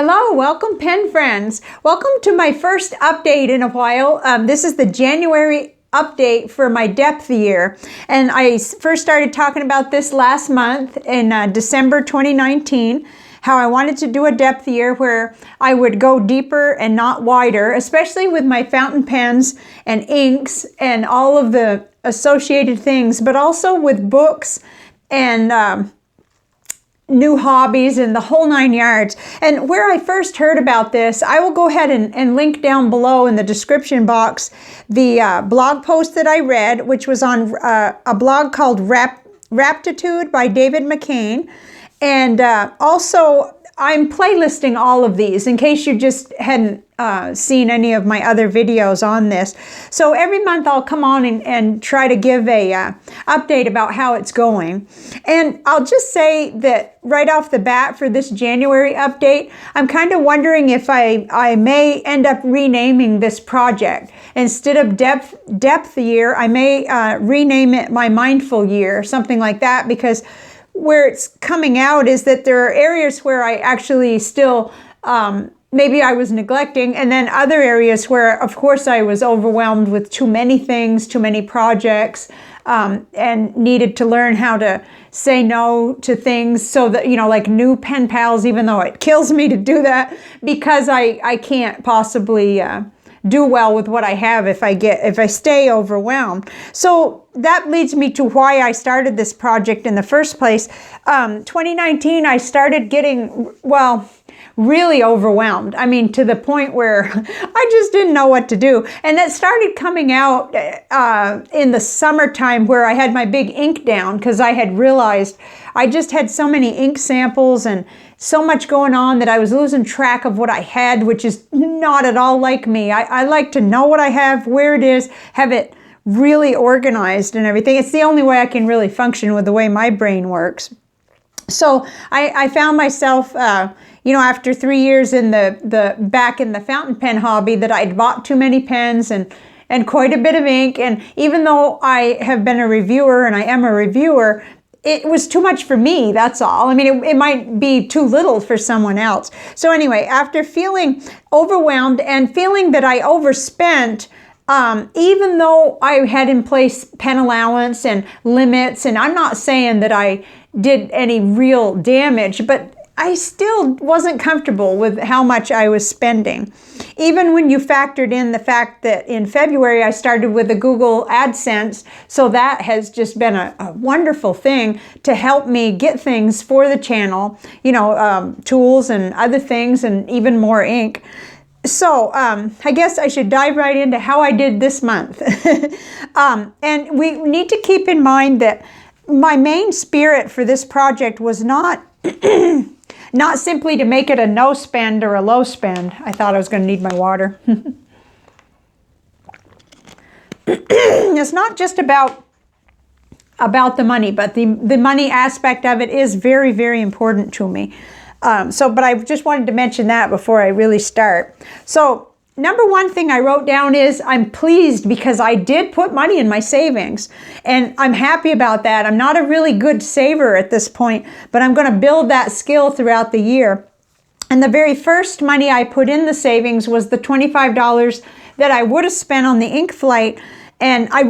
Hello, welcome pen friends. Welcome to my first update in a while. This is the January update for my depth year. And I first started talking about this last month in December 2019, how I wanted to do a depth year where I would go deeper and not wider, especially with my fountain pens and inks and all of the associated things, but also with books and new hobbies and the whole 9 yards. And where I first heard about this, I will go ahead and link down below in the description box the blog post that I read, which was on a blog called Raptitude by David McCain. And also, I'm playlisting all of these in case you just hadn't seen any of my other videos on this. So every month I'll come on and try to give a update about how it's going. And I'll just say that right off the bat for this January update, I'm kind of wondering if I may end up renaming this project. Instead of depth year, I may rename it my mindful year, something like that, because where it's coming out is that there are areas where I actually still, maybe I was neglecting, and then other areas where, of course, I was overwhelmed with too many things, too many projects, and needed to learn how to say no to things so that, like new pen pals, even though it kills me to do that because I can't possibly do well with what I have if I stay overwhelmed. So that leads me to why I started this project in the first place. 2019, I started getting, really overwhelmed. I mean, to the point where I just didn't know what to do. And that started coming out in the summertime where I had my big ink down because I had realized I just had so many ink samples and so much going on that I was losing track of what I had, which is not at all like me. I like to know what I have, where it is, have it really organized and everything. It's the only way I can really function with the way my brain works. So I found myself, after 3 years in back in the fountain pen hobby, that I'd bought too many pens and quite a bit of ink. And even though I have been a reviewer and I am a reviewer, it was too much for me, that's all. I mean, it might be too little for someone else. So anyway, after feeling overwhelmed and feeling that I overspent, even though I had in place pen allowance and limits, and I'm not saying that I did any real damage, but I still wasn't comfortable with how much I was spending. Even when you factored in the fact that in February I started with the Google AdSense, so that has just been a wonderful thing to help me get things for the channel, tools and other things and even more ink. So I guess I should dive right into how I did this month. And we need to keep in mind that my main spirit for this project was not not simply to make it a no spend or a low spend. I thought I was going to need my water. It's not just about the money, but the money aspect of it is very, very important to me. But I just wanted to mention that before I really start. So number one thing I wrote down is I'm pleased because I did put money in my savings, and I'm happy about that. I'm not a really good saver at this point, but I'm going to build that skill throughout the year. And the very first money I put in the savings was the $25 that I would have spent on the ink flight. And I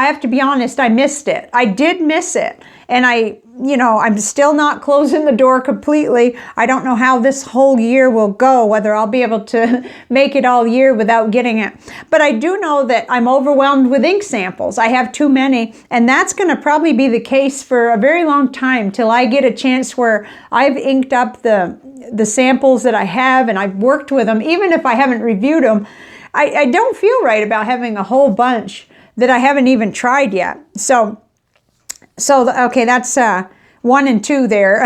have to be honest, I missed it. I did miss it. And I'm still not closing the door completely. I don't know how this whole year will go, whether I'll be able to make it all year without getting it. But I do know that I'm overwhelmed with ink samples. I have too many, and that's going to probably be the case for a very long time till I get a chance where I've inked up the samples that I have and I've worked with them. Even if I haven't reviewed them, I don't feel right about having a whole bunch that I haven't even tried yet. So okay, that's 1 and 2 there.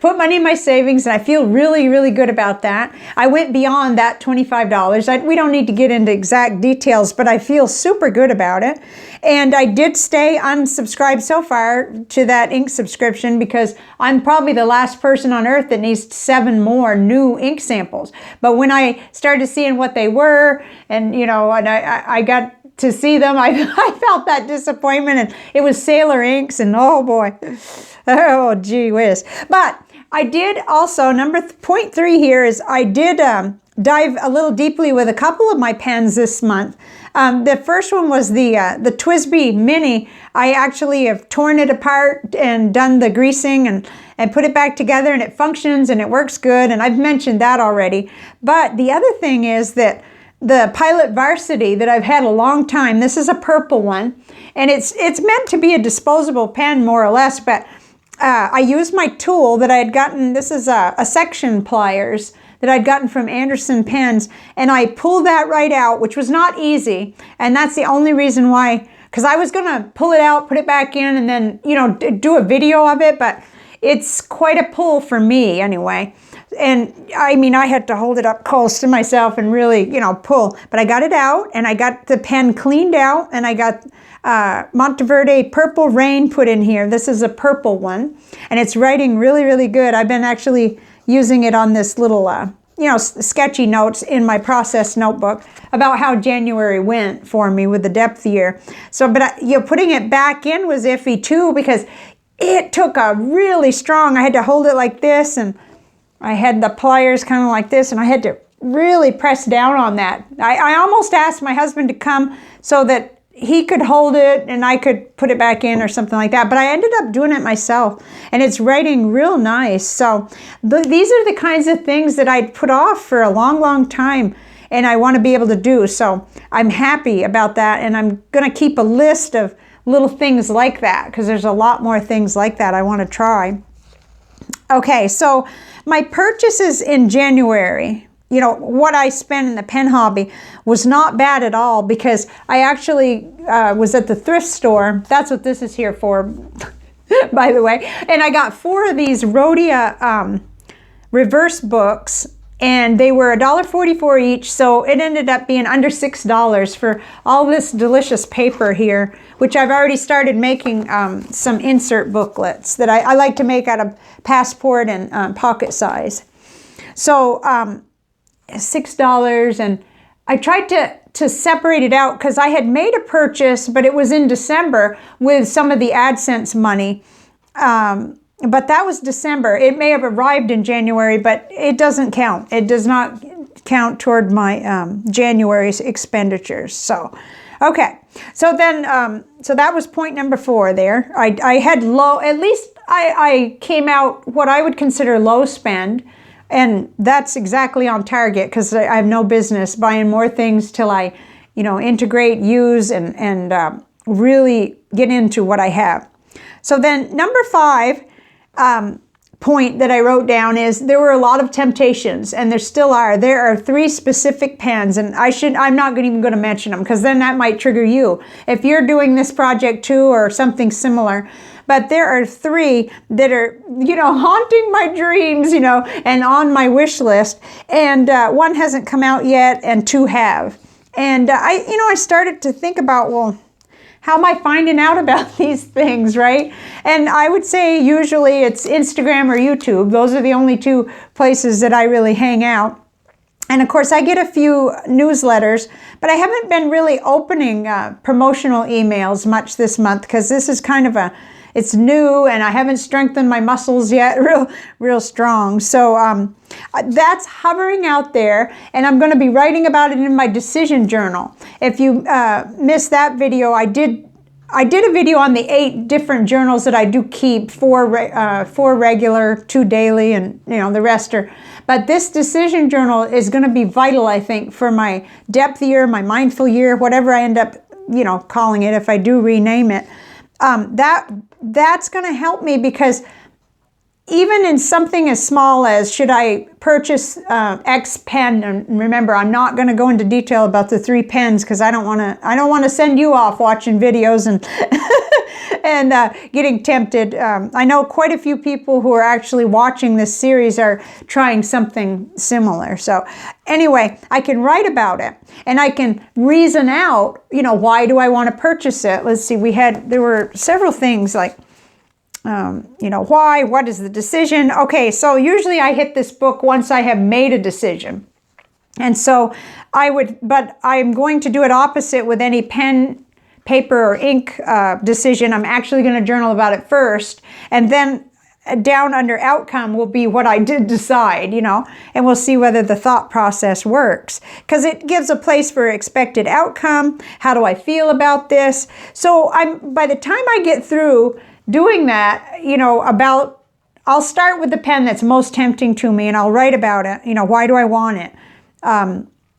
Put money in my savings, and I feel really, really good about that. I went beyond that $25. We don't need to get into exact details, but I feel super good about it. And I did stay unsubscribed so far to that ink subscription because I'm probably the last person on earth that needs 7 more new ink samples. But when I started seeing what they were, and I got to see them, I felt that disappointment, and it was Sailor inks, and oh boy, oh gee whiz. But I did also, point 3 here is I did dive a little deeply with a couple of my pens this month. The first one was the TWSBI Mini. I actually have torn it apart and done the greasing and put it back together, and it functions and it works good, and I've mentioned that already. But the other thing is that the Pilot Varsity that I've had a long time, this is a purple one, and it's meant to be a disposable pen more or less, but I used my tool that I had gotten. This is a section pliers that I'd gotten from Anderson Pens, and I pulled that right out, which was not easy, and that's the only reason why, because I was gonna pull it out, put it back in, and then, you know, do a video of it, but it's quite a pull for me anyway. And I mean, I had to hold it up close to myself and really, you know, pull, but I got it out, and I got the pen cleaned out, and I got Monteverde Purple Rain put in here. This is a purple one, and it's writing really, really good. I've been actually using it on this little, you know, sketchy notes in my process notebook about how January went for me with the depth year. So, but you know, putting it back in was iffy too, because it took a really strong, I had to hold it like this, and I had the pliers kind of like this, and I had to really press down on that. I almost asked my husband to come so that he could hold it and I could put it back in or something like that, but I ended up doing it myself, and it's writing real nice. So these are the kinds of things that I'd put off for a long, long time, and I want to be able to do. So I'm happy about that, and I'm going to keep a list of little things like that, because there's a lot more things like that I want to try. Okay, so my purchases in January, you know, what I spent in the pen hobby was not bad at all, because I actually was at the thrift store. That's what this is here for, by the way. And I got 4 of these Rhodia reverse books, and they were $1.44 each, so it ended up being under $6 for all this delicious paper here, which I've already started making some insert booklets that I like to make out of passport and pocket size. So $6, and I tried to separate it out because I had made a purchase, but it was in December with some of the AdSense money. But that was December. It may have arrived in January, but it doesn't count. It does not count toward my January's expenditures. So, okay. So then, so that was point number 4 there. I had low, at least I came out what I would consider low spend. And that's exactly on target, because I have no business buying more things till I, you know, integrate, use, and really get into what I have. So then number 5 point that I wrote down is there were a lot of temptations, and there still are. There are 3 specific pens, and I'm not even going to mention them, because then that might trigger you if you're doing this project too or something similar. But there are 3 that are, you know, haunting my dreams, you know, and on my wish list. And 1 hasn't come out yet, and 2 have. And I started to think about, well, how am I finding out about these things, right? And I would say usually it's Instagram or YouTube. Those are the only 2 places that I really hang out. And of course, I get a few newsletters, but I haven't been really opening promotional emails much this month, because this is kind of it's new, and I haven't strengthened my muscles yet real strong. So that's hovering out there, and I'm going to be writing about it in my decision journal. If you missed that video, I did a video on the 8 different journals that I do keep, 4 regular, 2 daily, and you know the rest are. But this decision journal is going to be vital, I think, for my depth year, my mindful year, whatever I end up, you know, calling it if I do rename it. That's going to help me, because even in something as small as, should I purchase X pen? And remember, I'm not going to go into detail about the 3 pens, because I don't want to send you off watching videos and and getting tempted. I know quite a few people who are actually watching this series are trying something similar. So anyway, I can write about it, and I can reason out, you know, why do I want to purchase it? Let's see, there were several things like, you know, why, what is the decision? Okay, so usually I hit this book once I have made a decision. And so but I'm going to do it opposite with any pen, paper, or ink decision. I'm actually going to journal about it first, and then down under outcome will be what I did decide, you know, and we'll see whether the thought process works, because it gives a place for expected outcome. How do I feel about this? So by the time I get through doing that, you know, I'll start with the pen that's most tempting to me, and I'll write about it. You know, why do I want it?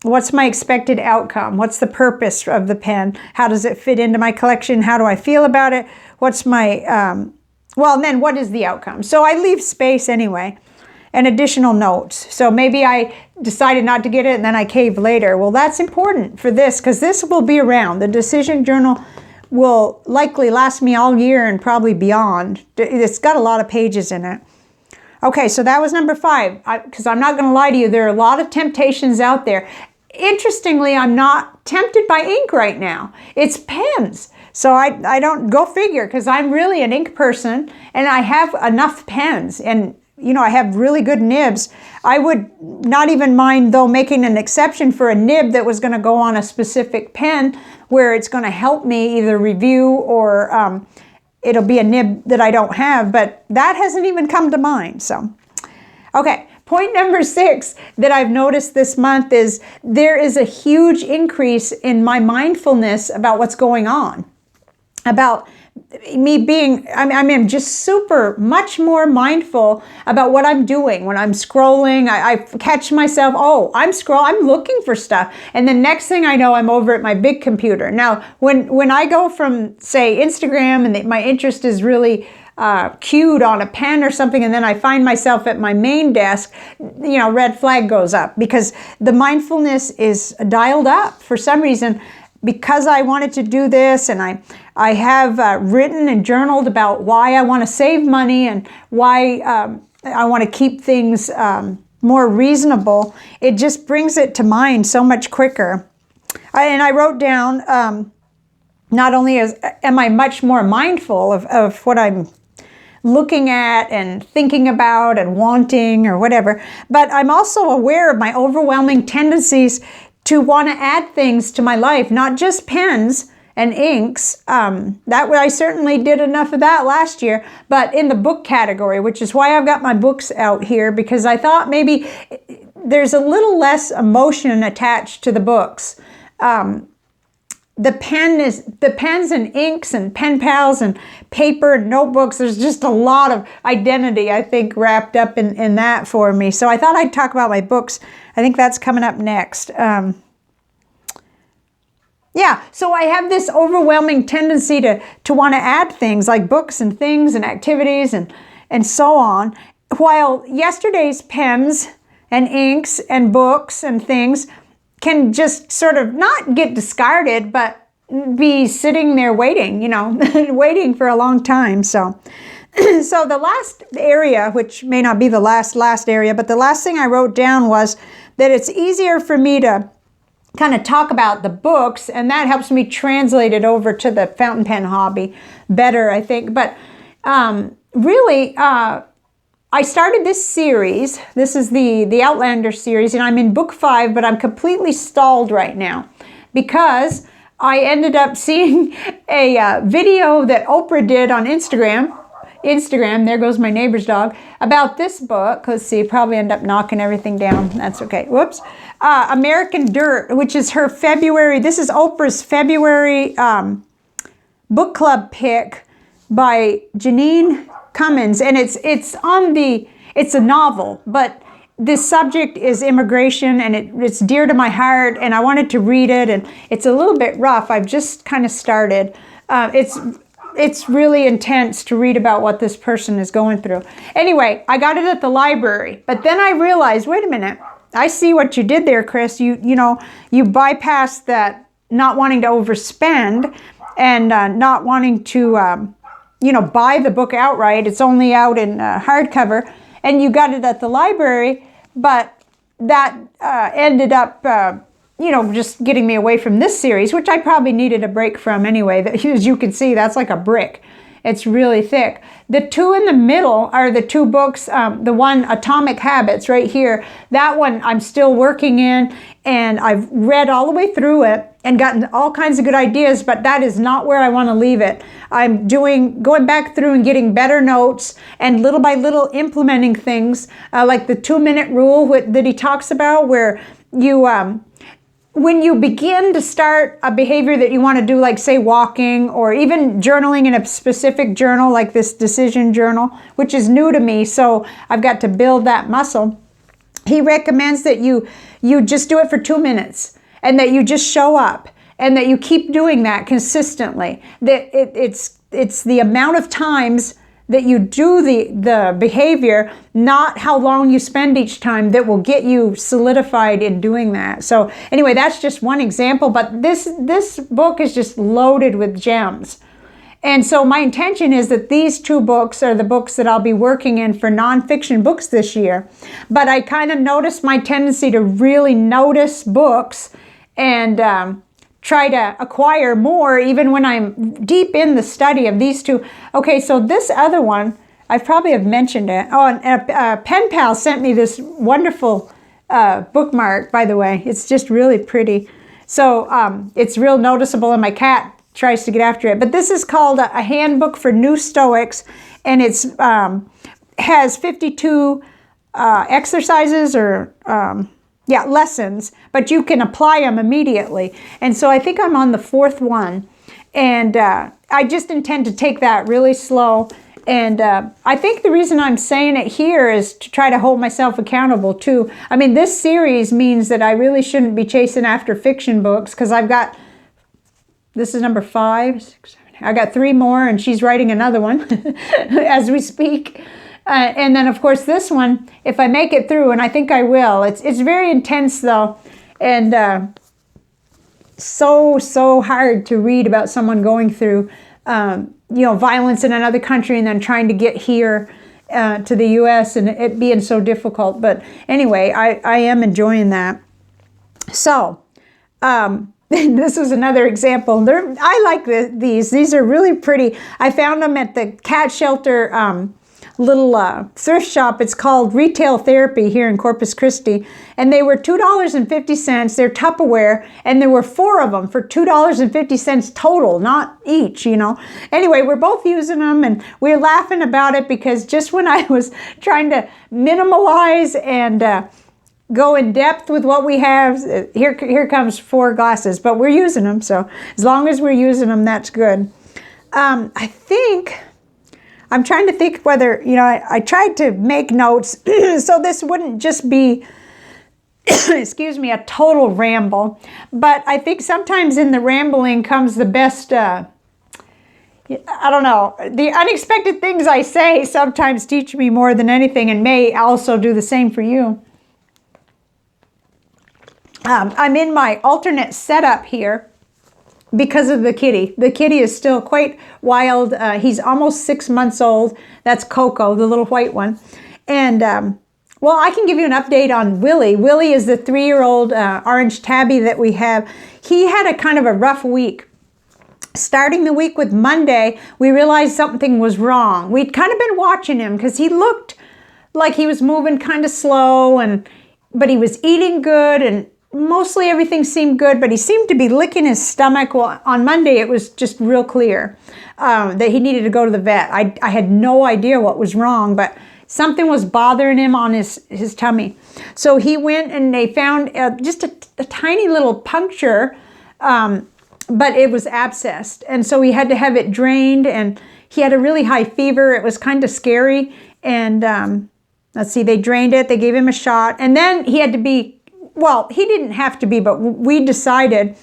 What's my expected outcome? What's the purpose of the pen? How does it fit into my collection? How do I feel about it? What's my, well, and then what is the outcome? So I leave space anyway, and additional notes. So maybe I decided not to get it and then I cave later. Well, that's important for this, because this will be around. The decision journal will likely last me all year and probably beyond. It's got a lot of pages in it. Okay, so that was number 5, because I'm not going to lie to you, there are a lot of temptations out there. Interestingly, I'm not tempted by ink right now. It's pens. So I don't, go figure, because I'm really an ink person and I have enough pens, and you know, I have really good nibs. I would not even mind, though, making an exception for a nib that was going to go on a specific pen where it's going to help me either review or it'll be a nib that I don't have, but that hasn't even come to mind. So, okay. Point number 6 that I've noticed this month is there is a huge increase in my mindfulness about what's going on. About me being, I mean, just much more mindful about what I'm doing. When I'm scrolling, I catch myself, oh, I'm looking for stuff. And the next thing I know, I'm over at my big computer. Now, when I go from, say, Instagram, and my interest is really cued on a pen or something, and then I find myself at my main desk, you know, red flag goes up, because the mindfulness is dialed up for some reason, because I wanted to do this, and I have written and journaled about why I want to save money and why I want to keep things more reasonable. It just brings it to mind so much quicker. And I wrote down, not only am I much more mindful of what I'm looking at and thinking about and wanting or whatever, but I'm also aware of my overwhelming tendencies to want to add things to my life, not just pens and inks. That I certainly did enough of that last year, but in the book category, which is why I've got my books out here, because I thought maybe there's a little less emotion attached to the books. The pens and inks and pen pals and paper and notebooks, there's just a lot of identity, I think, wrapped up in that for me. So I thought I'd talk about my books. I think that's coming up next. Yeah, so I have this overwhelming tendency to want to add things like books and things and activities and so on. While yesterday's pens and inks and books and things can just sort of not get discarded, but be sitting there waiting, you know, waiting for a long time. So the last area, which may not be the last area, but the last thing I wrote down was that it's easier for me to kind of talk about the books, and that helps me translate it over to the fountain pen hobby better, I think. But really, I started this series. This is the Outlander series, and I'm in book 5, but I'm completely stalled right now because I ended up seeing a video that Oprah did on Instagram, there goes my neighbor's dog, about this book. Let's see, probably end up knocking everything down. That's okay. Whoops. American Dirt, which is her February, this is Oprah's February book club pick by Janine Cummins, and it's a novel, but this subject is immigration, and it's dear to my heart, and I wanted to read it, and it's a little bit rough. I've just kind of started. It's really intense to read about what this person is going through. Anyway, I got it at the library, but then I realized, wait a minute, I see what you did there, Chris. You bypassed that not wanting to overspend and not wanting to buy the book outright. It's only out in hardcover, and you got it at the library, but that ended up, just getting me away from this series, which I probably needed a break from anyway. As you can see, that's like a brick. It's really thick. The two in the middle are the two books, the one, Atomic Habits, right here. That one I'm still working in, and I've read all the way through it and gotten all kinds of good ideas, but that is not where I want to leave it. I'm going back through and getting better notes and little by little implementing things, like the 2-minute rule that he talks about, where you, when you begin to start a behavior that you want to do, like say walking or even journaling in a specific journal, like this decision journal, which is new to me, so I've got to build that muscle. He recommends that you just do it for 2 minutes, and that you just show up, and that you keep doing that consistently. That it's the amount of times that you do the behavior, not how long you spend each time, that will get you solidified in doing that. So anyway, that's just one example, but this book is just loaded with gems. And so my intention is that these 2 books are the books that I'll be working in for nonfiction books this year. But I kind of noticed my tendency to really notice books and try to acquire more even when I'm deep in the study of these 2. Okay, so this other one, I probably have mentioned it. Oh, and Pen Pal sent me this wonderful bookmark, by the way. It's just really pretty. So it's real noticeable, and my cat tries to get after it. But this is called a handbook for new Stoics, and it's has 52 exercises or lessons, but you can apply them immediately. And so I think I'm on the 4th one, and I just intend to take that really slow. And I think the reason I'm saying it here is to try to hold myself accountable too. I mean, this series means that I really shouldn't be chasing after fiction books, because I've got, this is number 5, 6, 7, I got 3 more, and she's writing another one as we speak. And then, of course, this one, if I make it through, and I think I will, it's very intense, though, and so hard to read about someone going through, violence in another country and then trying to get here to the U.S. and it being so difficult. But anyway, I am enjoying that. So, this was another example. I like these. These are really pretty. I found them at the cat shelter little thrift shop. It's called Retail Therapy here in Corpus Christi, and they were $2.50. They're Tupperware, and there were 4 of them for $2.50 total, not each, Anyway, we're both using them, and we're laughing about it because just when I was trying to minimalize and go in depth with what we have, here comes 4 glasses, but we're using them, so as long as we're using them, that's good. I'm trying to think whether, I tried to make notes so this wouldn't just be, excuse me, a total ramble. But I think sometimes in the rambling comes the best, I don't know, the unexpected things I say sometimes teach me more than anything, and may also do the same for you. I'm in my alternate setup here because of the kitty. The kitty is still quite wild. He's almost 6 months old. That's Coco, the little white one. And, well, I can give you an update on Willie. Willie is the 3-year-old orange tabby that we have. He had a kind of a rough week. Starting the week with Monday, we realized something was wrong. We'd kind of been watching him because he looked like he was moving kind of slow, but he was eating good, and mostly everything seemed good, but he seemed to be licking his stomach. Well, on Monday, it was just real clear that he needed to go to the vet. I had no idea what was wrong, but something was bothering him on his tummy. So he went and they found just a tiny little puncture, but it was abscessed. And so he had to have it drained, and he had a really high fever. It was kind of scary. And let's see, they drained it. They gave him a shot. And then he had to be, well, he didn't have to be, but we decided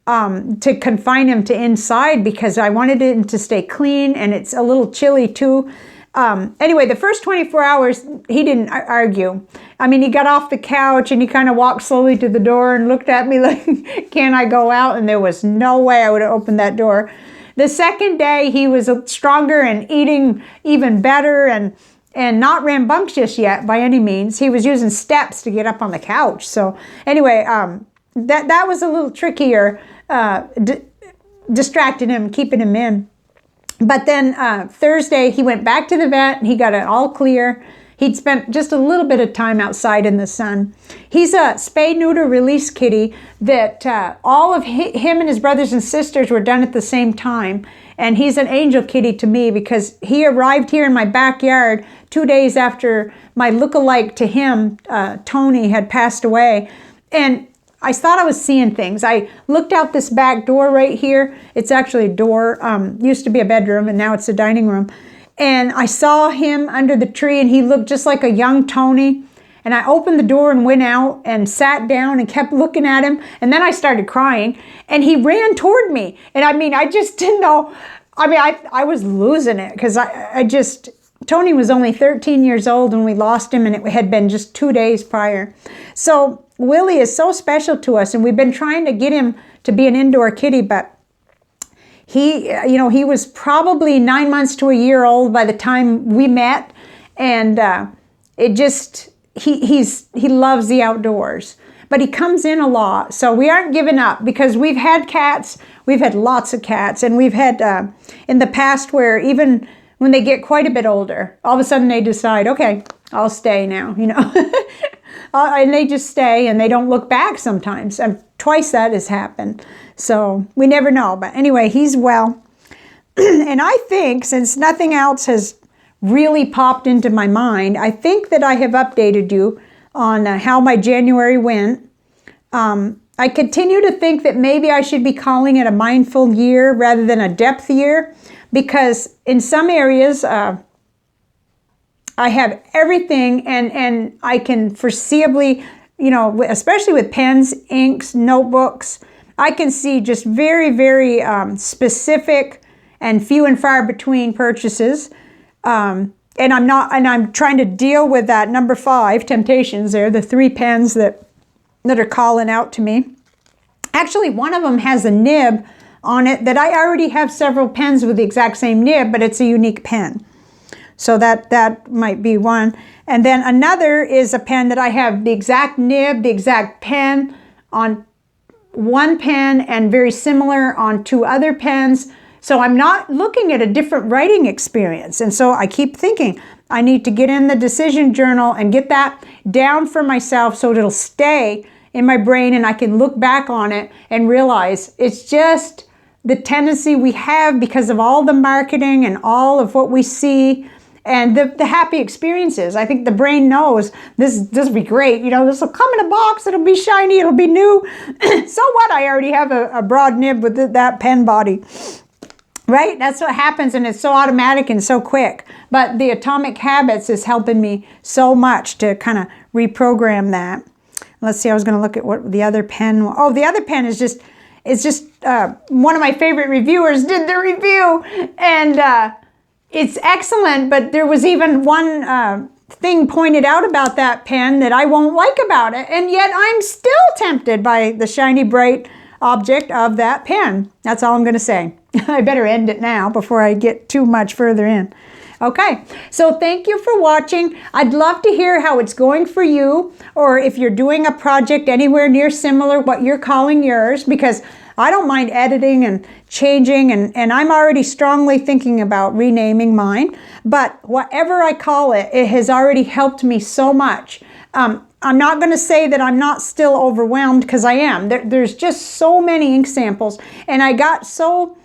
to confine him to inside because I wanted him to stay clean, and it's a little chilly too. Anyway, the first 24 hours, he didn't argue. I mean, he got off the couch and he kind of walked slowly to the door and looked at me like, can I go out? And there was no way I would have opened that door. The second day, he was stronger and eating even better, and not rambunctious yet by any means. He was using steps to get up on the couch. So anyway, that was a little trickier, distracting him, keeping him in. But then Thursday, he went back to the vet and he got it all clear. He'd spent just a little bit of time outside in the sun. He's a spay-neuter release kitty that all of him and his brothers and sisters were done at the same time. And he's an angel kitty to me because he arrived here in my backyard 2 days after my look-alike to him, Tony, had passed away. And I thought I was seeing things. I looked out this back door right here. It's actually a door. Used to be a bedroom and now it's a dining room. And I saw him under the tree and he looked just like a young Tony. And I opened the door and went out and sat down and kept looking at him. And then I started crying and he ran toward me. And I mean, I just didn't know. I mean, I was losing it because Tony was only 13 years old when we lost him and it had been just 2 days prior. So Willie is so special to us and we've been trying to get him to be an indoor kitty, but he was probably 9 months to a year old by the time we met, and he loves the outdoors. But he comes in a lot, so we aren't giving up because we've had cats. We've had lots of cats, and we've had in the past where even when they get quite a bit older, all of a sudden they decide, okay, I'll stay now, and they just stay and they don't look back sometimes. And twice that has happened. So we never know. But anyway, he's well. And I think, since nothing else has really popped into my mind, I think that I have updated you on how my January went. I continue to think that maybe I should be calling it a mindful year rather than a depth year, because in some areas, I have everything and I can foreseeably, especially with pens, inks, notebooks, I can see just very, very specific and few and far between purchases. And I'm trying to deal with that number 5, temptations there, the 3 pens that are calling out to me. Actually, one of them has a nib on it that I already have several pens with the exact same nib, but it's a unique pen. So that might be one. And then another is a pen that I have the exact nib, the exact pen on one pen and very similar on 2 other pens. So I'm not looking at a different writing experience. And so I keep thinking I need to get in the decision journal and get that down for myself so it'll stay in my brain and I can look back on it and realize it's just the tendency we have because of all the marketing and all of what we see and the happy experiences. I think the brain knows this will be great. This will come in a box. It'll be shiny. It'll be new. So what? I already have a broad nib with that pen body. Right? That's what happens, and it's so automatic and so quick. But the Atomic Habits is helping me so much to kind of reprogram that. Let's see, I was going to look at what the other pen was. Oh, the other pen is just one of my favorite reviewers did the review, and it's excellent, but there was even one thing pointed out about that pen that I won't like about it, and yet I'm still tempted by the shiny, bright object of that pen. That's all I'm going to say. I better end it now before I get too much further in. Okay, so thank you for watching. I'd love to hear how it's going for you, or if you're doing a project anywhere near similar, what you're calling yours, because I don't mind editing and changing, and I'm already strongly thinking about renaming mine. But whatever I call it, it has already helped me so much. I'm not going to say that I'm not still overwhelmed, because I am. There's just so many ink samples, and I got so,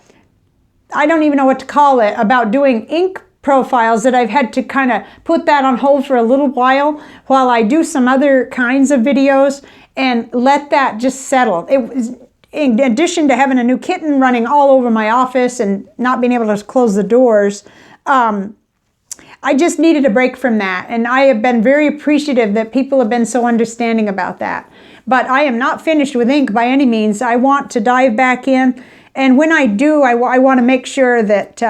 I don't even know what to call it, about doing ink profiles that I've had to kind of put that on hold for a little while I do some other kinds of videos and let that just settle. It was, in addition to having a new kitten running all over my office and not being able to close the doors, I just needed a break from that. And I have been very appreciative that people have been so understanding about that. But I am not finished with ink by any means. I want to dive back in. And when I do, I want to make sure that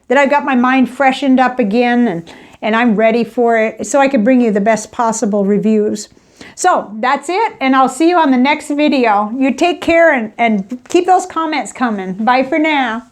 I've got my mind freshened up again and I'm ready for it so I can bring you the best possible reviews. So that's it, and I'll see you on the next video. You take care and keep those comments coming. Bye for now.